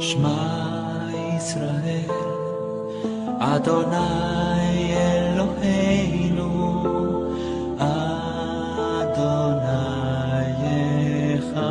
שמע ישראל, אדוני אלוהינו, אדוני אחד।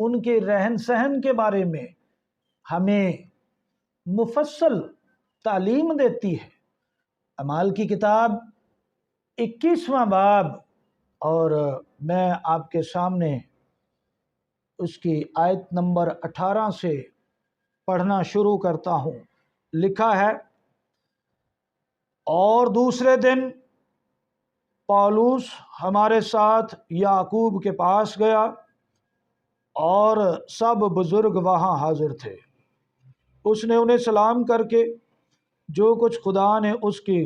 ان کے رہن سہن کے بارے میں ہمیں مفصل تعلیم دیتی ہے۔ اعمال کی کتاب 21واں باب، اور میں آپ کے سامنے اس کی آیت نمبر 18 سے پڑھنا شروع کرتا ہوں۔ لکھا ہے، اور دوسرے دن پالوس ہمارے ساتھ یعقوب کے پاس گیا، اور سب بزرگ وہاں حاضر تھے۔ اس نے انہیں سلام کر کے جو کچھ خدا نے اس کی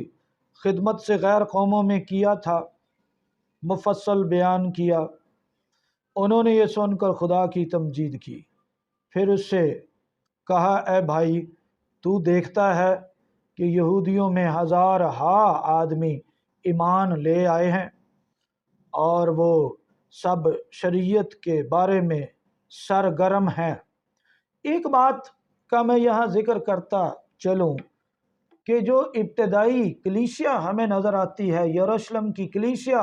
خدمت سے غیر قوموں میں کیا تھا مفصل بیان کیا۔ انہوں نے یہ سن کر خدا کی تمجید کی۔ پھر اس سے کہا، اے بھائی، تو دیکھتا ہے کہ یہودیوں میں ہزارہا آدمی ایمان لے آئے ہیں، اور وہ سب شریعت کے بارے میں سرگرم ہیں۔ ایک بات کا میں یہاں ذکر کرتا چلوں کہ جو ابتدائی کلیسیا ہمیں نظر آتی ہے، یروشلم کی کلیسیا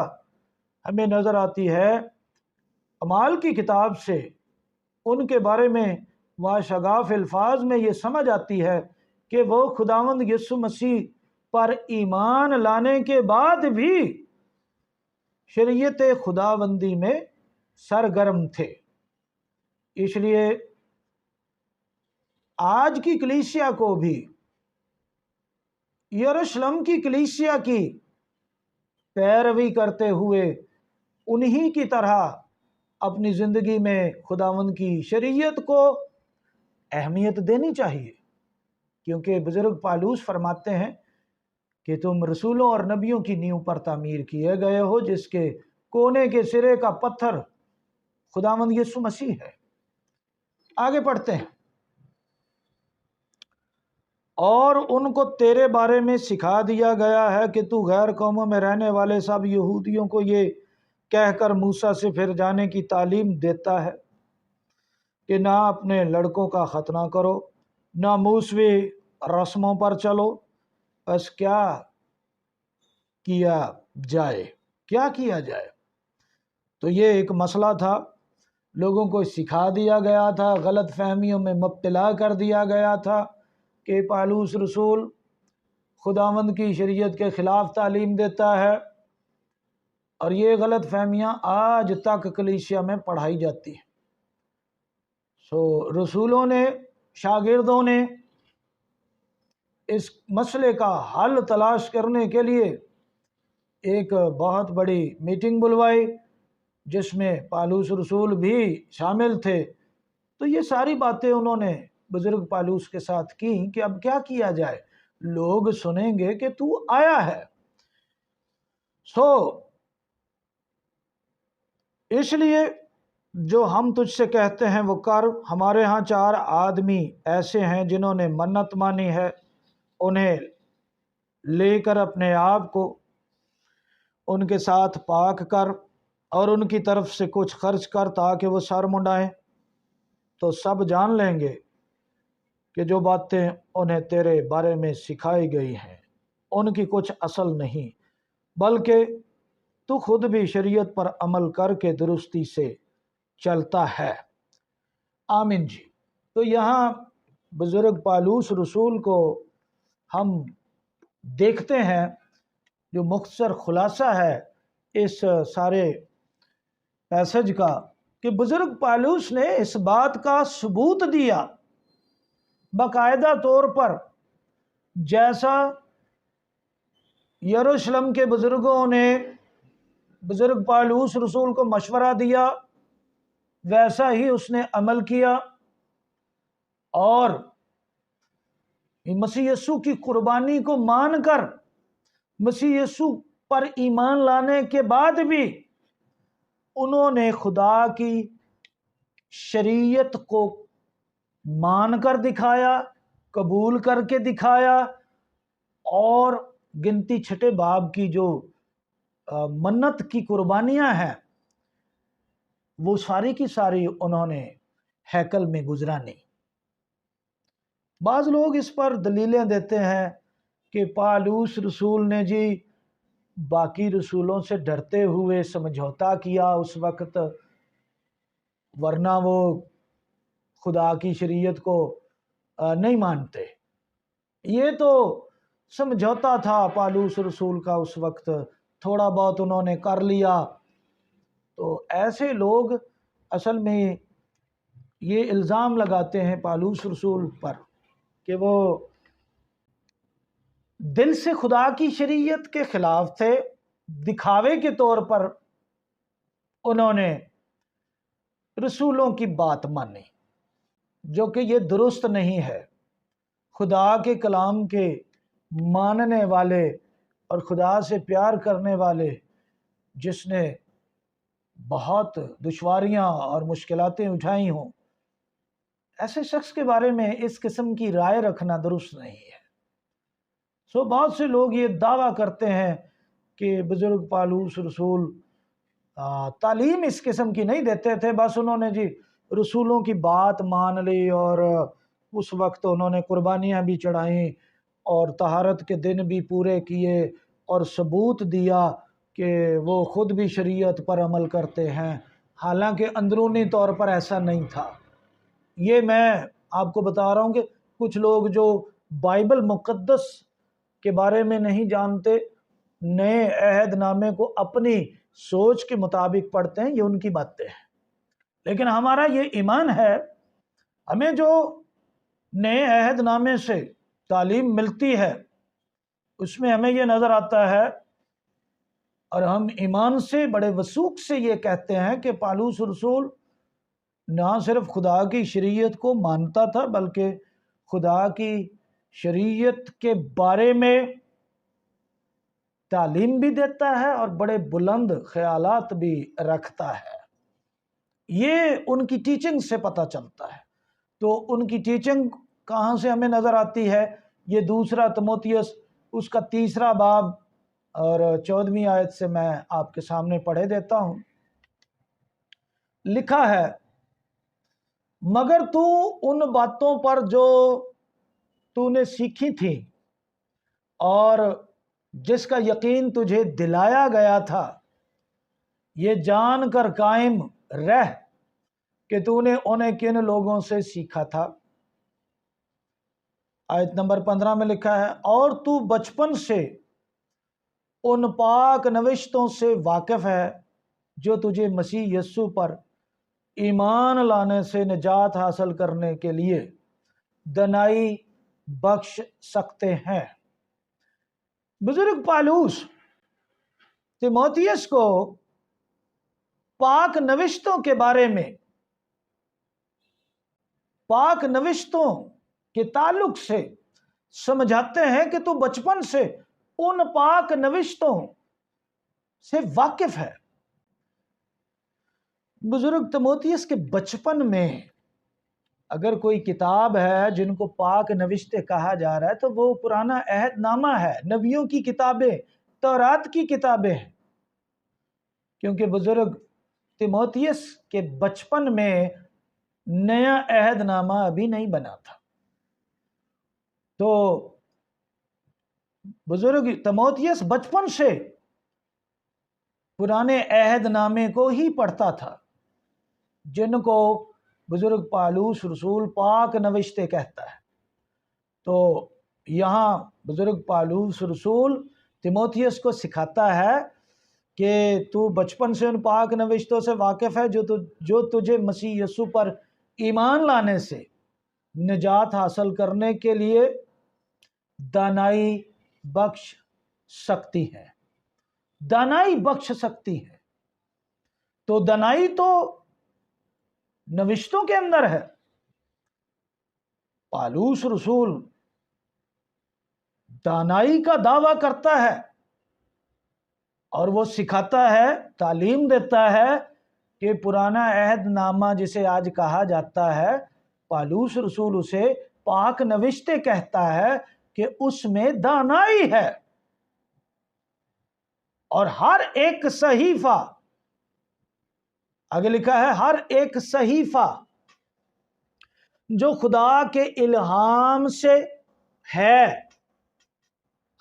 ہمیں نظر آتی ہے، اعمال کی کتاب سے ان کے بارے میں واشگاف الفاظ میں یہ سمجھ آتی ہے کہ وہ خداوند یسوع مسیح پر ایمان لانے کے بعد بھی شریعت خداوندی میں سرگرم تھے۔ اس لیے آج کی کلیسیا کو بھی یروشلم کی کلیسیا کی پیروی کرتے ہوئے انہی کی طرح اپنی زندگی میں خداوند کی شریعت کو اہمیت دینی چاہیے، کیونکہ بزرگ پالوس فرماتے ہیں کہ تم رسولوں اور نبیوں کی نیو پر تعمیر کیے گئے ہو، جس کے کونے کے سرے کا پتھر خداوند یسوع مسیح ہے۔ آگے پڑھتے ہیں، اور ان کو تیرے بارے میں سکھا دیا گیا ہے کہ تو غیر قوموں میں رہنے والے سب یہودیوں کو یہ کہہ کر موسیٰ سے پھر جانے کی تعلیم دیتا ہے کہ نہ اپنے لڑکوں کا ختنہ کرو، نہ موسوی رسموں پر چلو۔ بس کیا کیا جائے؟ تو یہ ایک مسئلہ تھا، لوگوں کو سکھا دیا گیا تھا، غلط فہمیوں میں مبتلا کر دیا گیا تھا کہ پالوس رسول خداوند کی شریعت کے خلاف تعلیم دیتا ہے، اور یہ غلط فہمیاں آج تک کلیسیا میں پڑھائی جاتی ہیں۔ رسولوں نے، شاگردوں نے اس مسئلے کا حل تلاش کرنے کے لیے ایک بہت بڑی میٹنگ بلوائی، جس میں پالوس رسول بھی شامل تھے۔ تو یہ ساری باتیں انہوں نے بزرگ پالوس کے ساتھ کی کہ اب کیا کیا جائے، لوگ سنیں گے کہ تو آیا ہے۔ اس لیے جو ہم تجھ سے کہتے ہیں وہ کر۔ ہمارے ہاں 4 آدمی ایسے ہیں جنہوں نے منت مانی ہے، انہیں لے کر اپنے آپ کو ان کے ساتھ پاک کر، اور ان کی طرف سے کچھ خرچ کر تاکہ وہ سر منڈائیں، تو سب جان لیں گے کہ جو باتیں انہیں تیرے بارے میں سکھائی گئی ہیں ان کی کچھ اصل نہیں، بلکہ تو خود بھی شریعت پر عمل کر کے درستی سے چلتا ہے۔ آمین جی۔ تو یہاں بزرگ پالوس رسول کو ہم دیکھتے ہیں، جو مختصر خلاصہ ہے اس سارے پیسج کا، کہ بزرگ پالوس نے اس بات کا ثبوت دیا باقاعدہ طور پر، جیسا یروشلم کے بزرگوں نے بزرگ پالوس رسول کو مشورہ دیا، ویسا ہی اس نے عمل کیا، اور مسیح یسوع کی قربانی کو مان کر مسیح یسوع پر ایمان لانے کے بعد بھی انہوں نے خدا کی شریعت کو مان کر دکھایا، قبول کر کے دکھایا، اور گنتی 6 باب کی جو منت کی قربانیاں ہیں وہ ساری کی ساری انہوں نے ہیکل میں گزرانی۔ بعض لوگ اس پر دلیلیں دیتے ہیں کہ پالوس رسول نے جی باقی رسولوں سے ڈرتے ہوئے سمجھوتا کیا اس وقت، ورنہ وہ خدا کی شریعت کو نہیں مانتے۔ یہ تو سمجھوتا تھا پالوس رسول کا اس وقت، تھوڑا بہت انہوں نے کر لیا۔ تو ایسے لوگ اصل میں یہ الزام لگاتے ہیں پالوس رسول پر کہ وہ دل سے خدا کی شریعت کے خلاف تھے، دکھاوے کے طور پر انہوں نے رسولوں کی بات مانی، جو کہ یہ درست نہیں ہے۔ خدا کے کلام کے ماننے والے اور خدا سے پیار کرنے والے، جس نے بہت دشواریاں اور مشکلاتیں اٹھائی ہوں، ایسے شخص کے بارے میں اس قسم کی رائے رکھنا درست نہیں ہے۔ بہت سے لوگ یہ دعویٰ کرتے ہیں کہ بزرگ پالوس رسول تعلیم اس قسم کی نہیں دیتے تھے، بس انہوں نے رسولوں کی بات مان لی، اور اس وقت انہوں نے قربانیاں بھی چڑھائیں اور طہارت کے دن بھی پورے کیے، اور ثبوت دیا کہ وہ خود بھی شریعت پر عمل کرتے ہیں، حالانکہ اندرونی طور پر ایسا نہیں تھا۔ یہ میں آپ کو بتا رہا ہوں کہ کچھ لوگ جو بائبل مقدس کے بارے میں نہیں جانتے، نئے عہد نامے کو اپنی سوچ کے مطابق پڑھتے ہیں، یہ ان کی باتیں ہیں۔ لیکن ہمارا یہ ایمان ہے، ہمیں جو نئے عہد نامے سے تعلیم ملتی ہے اس میں ہمیں یہ نظر آتا ہے، اور ہم ایمان سے بڑے وثوق سے یہ کہتے ہیں کہ پالوس رسول نہ صرف خدا کی شریعت کو مانتا تھا، بلکہ خدا کی شریعت کے بارے میں تعلیم بھی دیتا ہے اور بڑے بلند خیالات بھی رکھتا ہے۔ یہ ان کی ٹیچنگ سے پتہ چلتا ہے۔ تو ان کی ٹیچنگ کہاں سے ہمیں نظر آتی ہے؟ یہ دوسرا تموتھیوس اس کا 3 باب اور 14ویں آیت سے میں آپ کے سامنے پڑھے دیتا ہوں۔ لکھا ہے، مگر تو ان باتوں پر جو تو نے سیکھی تھی اور جس کا یقین تجھے دلایا گیا تھا، یہ جان کر قائم رہ کہ تو نے انہیں کن لوگوں سے سیکھا تھا۔ آیت نمبر 15 میں لکھا ہے، اور تو بچپن سے ان پاک نوشتوں سے واقف ہے جو تجھے مسیح یسوع پر ایمان لانے سے نجات حاصل کرنے کے لیے دنائی بخش سکتے ہیں۔ بزرگ پالوس تیموتھیوس کو پاک نوشتوں کے بارے میں، پاک نوشتوں کے تعلق سے سمجھاتے ہیں کہ تو بچپن سے ان پاک نوشتوں سے واقف ہے۔ بزرگ تیموتھیوس کے بچپن میں اگر کوئی کتاب ہے جن کو پاک نوشتیں کہا جا رہا ہے تو وہ پرانا عہد نامہ ہے، نبیوں کی کتابیں، تورات کی کتابیں ہیں، کیونکہ بزرگ تیموتھیوس کے بچپن میں نیا عہد نامہ ابھی نہیں بنا تھا۔ تو بزرگ تیموتھیوس بچپن سے پرانے عہد نامے کو ہی پڑھتا تھا، جن کو بزرگ پالوس رسول پاک نوشتے کہتا ہے۔ تو یہاں بزرگ پالوس رسول تیموتھیوس کو سکھاتا ہے کہ تو بچپن سے ان پاک نوشتوں سے واقف ہے جو تجھے مسیح یسوع پر ایمان لانے سے نجات حاصل کرنے کے لیے دانائی بخش سکتی ہے، دانائی بخش سکتی ہے۔ تو دانائی تو نوشتوں کے اندر ہے۔ پالوس رسول دانائی کا دعویٰ کرتا ہے اور وہ سکھاتا ہے، تعلیم دیتا ہے کہ پرانا عہد نامہ جسے آج کہا جاتا ہے، پالوس رسول اسے پاک نوشتے کہتا ہے کہ اس میں دانائی ہے، اور ہر ایک صحیفہ، آگے لکھا ہے، ہر ایک صحیفہ جو خدا کے الہام سے ہے،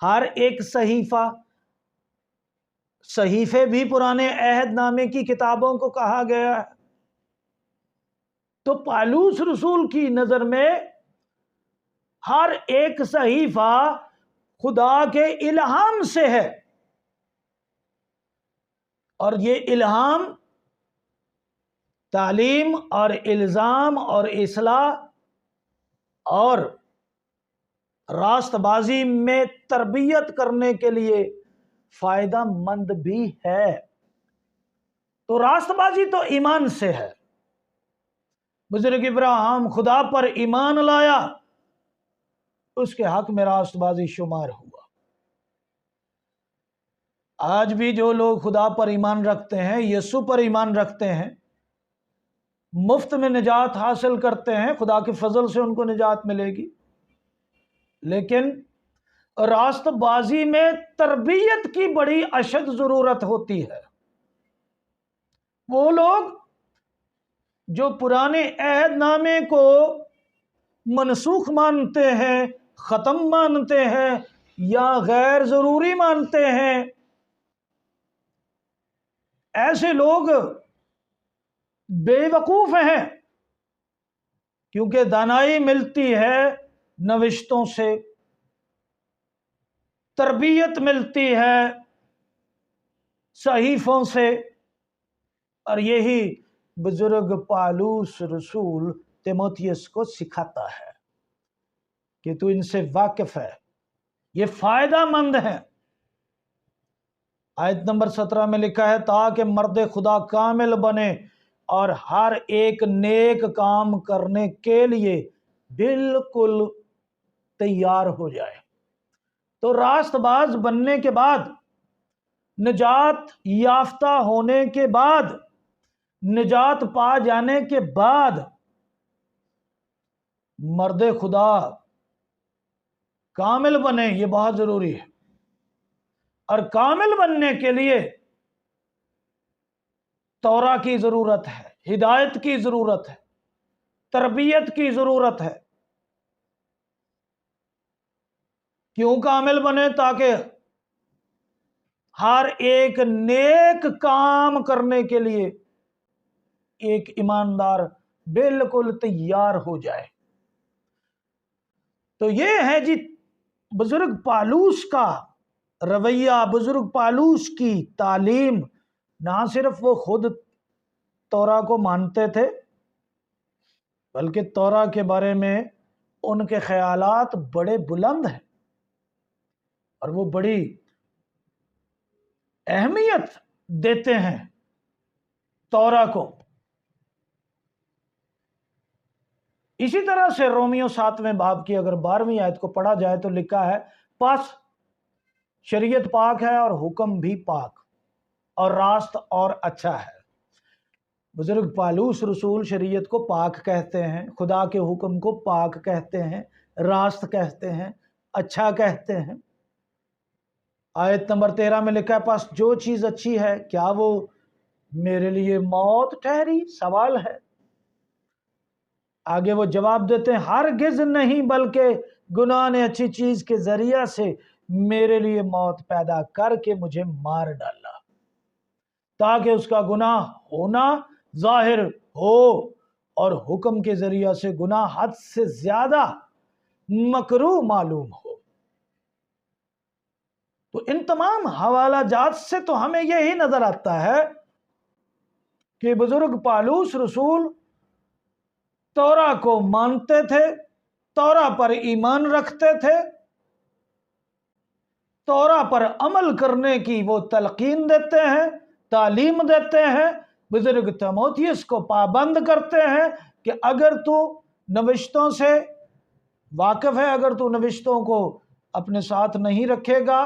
ہر ایک صحیفہ، صحیفے بھی پرانے عہد نامے کی کتابوں کو کہا گیا ہے، تو پالوس رسول کی نظر میں ہر ایک صحیفہ خدا کے الہام سے ہے، اور یہ الہام تعلیم اور الزام اور اصلاح اور راست بازی میں تربیت کرنے کے لیے فائدہ مند بھی ہے۔ تو راست بازی تو ایمان سے ہے۔ بزرگ ابراہیم خدا پر ایمان لایا، اس کے حق میں راست بازی شمار ہوا۔ آج بھی جو لوگ خدا پر ایمان رکھتے ہیں، یسوع پر ایمان رکھتے ہیں، مفت میں نجات حاصل کرتے ہیں، خدا کے فضل سے ان کو نجات ملے گی، لیکن راست بازی میں تربیت کی بڑی اشد ضرورت ہوتی ہے۔ وہ لوگ جو پرانے عہد نامے کو منسوخ مانتے ہیں، ختم مانتے ہیں یا غیر ضروری مانتے ہیں، ایسے لوگ بے وقوف ہیں، کیونکہ دانائی ملتی ہے نوشتوں سے، تربیت ملتی ہے صحیفوں سے، اور یہی بزرگ پالوس رسول تیموتھیوس کو سکھاتا ہے کہ تو ان سے واقف ہے، یہ فائدہ مند ہے۔ آیت نمبر 17 میں لکھا ہے تاکہ مرد خدا کامل بنے اور ہر ایک نیک کام کرنے کے لیے بالکل تیار ہو جائے۔ تو راست باز بننے کے بعد، نجات یافتہ ہونے کے بعد، نجات پا جانے کے بعد مرد خدا کامل بنے، یہ بہت ضروری ہے۔ اور کامل بننے کے لیے توراہ کی ضرورت ہے، ہدایت کی ضرورت ہے، تربیت کی ضرورت ہے۔ کیوں کامل بنے؟ تاکہ ہر ایک نیک کام کرنے کے لیے ایک ایماندار بالکل تیار ہو جائے۔ تو یہ ہے جی بزرگ پالوس کا رویہ، بزرگ پالوس کی تعلیم۔ نہ صرف وہ خود توراہ کو مانتے تھے، بلکہ توراہ کے بارے میں ان کے خیالات بڑے بلند ہیں، اور وہ بڑی اہمیت دیتے ہیں توراہ کو۔ اسی طرح سے رومیو 7ویں باب کی اگر 12ویں آیت کو پڑھا جائے تو لکھا ہے پس شریعت پاک ہے اور حکم بھی پاک اور راست اور اچھا ہے۔ بزرگ پالوس رسول شریعت کو پاک کہتے ہیں، خدا کے حکم کو پاک کہتے ہیں، راست کہتے ہیں، اچھا کہتے ہیں۔ آیت نمبر 13 میں لکھا ہے پس جو چیز اچھی ہے کیا وہ میرے لیے موت ٹھہری؟ سوال ہے۔ آگے وہ جواب دیتے ہیں ہرگز نہیں، بلکہ گناہ نے اچھی چیز کے ذریعہ سے میرے لیے موت پیدا کر کے مجھے مار ڈالا، تاکہ اس کا گناہ ہونا ظاہر ہو اور حکم کے ذریعہ سے گناہ حد سے زیادہ مکروہ معلوم ہو۔ تو ان تمام حوالہ جات سے تو ہمیں یہی نظر آتا ہے کہ بزرگ پالوس رسول توراہ کو مانتے تھے، توراہ پر ایمان رکھتے تھے، توراہ پر عمل کرنے کی وہ تلقین دیتے ہیں، تعلیم دیتے ہیں، بزرگ تیموتھیوس کو پابند کرتے ہیں کہ اگر تو نوشتوں سے واقف ہے، اگر تو نوشتوں کو اپنے ساتھ نہیں رکھے گا،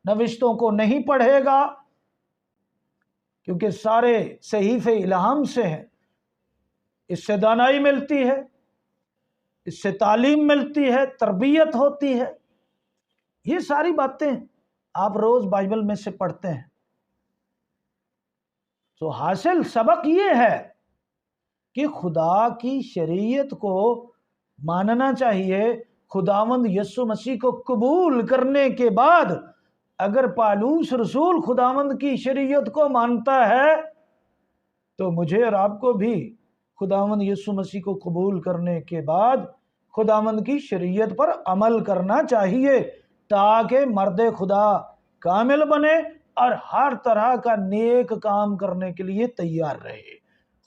نوشتوں کو نہیں پڑھے گا، کیونکہ سارے صحیفے الہام سے ہیں، اس سے دانائی ملتی ہے، اس سے تعلیم ملتی ہے، تربیت ہوتی ہے۔ یہ ساری باتیں آپ روز بائبل میں سے پڑھتے ہیں۔ تو حاصل سبق یہ ہے کہ خدا کی شریعت کو ماننا چاہیے۔ خداوند یسوع مسیح کو قبول کرنے کے بعد اگر پالوس رسول خداوند کی شریعت کو مانتا ہے تو مجھے اور آپ کو بھی خداوند یسوع مسیح کو قبول کرنے کے بعد خداوند کی شریعت پر عمل کرنا چاہیے تاکہ مرد خدا کامل بنے اور ہر طرح کا نیک کام کرنے کے لیے تیار رہے۔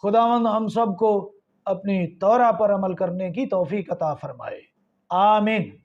خداوند ہم سب کو اپنی تورا پر عمل کرنے کی توفیق عطا فرمائے، آمین۔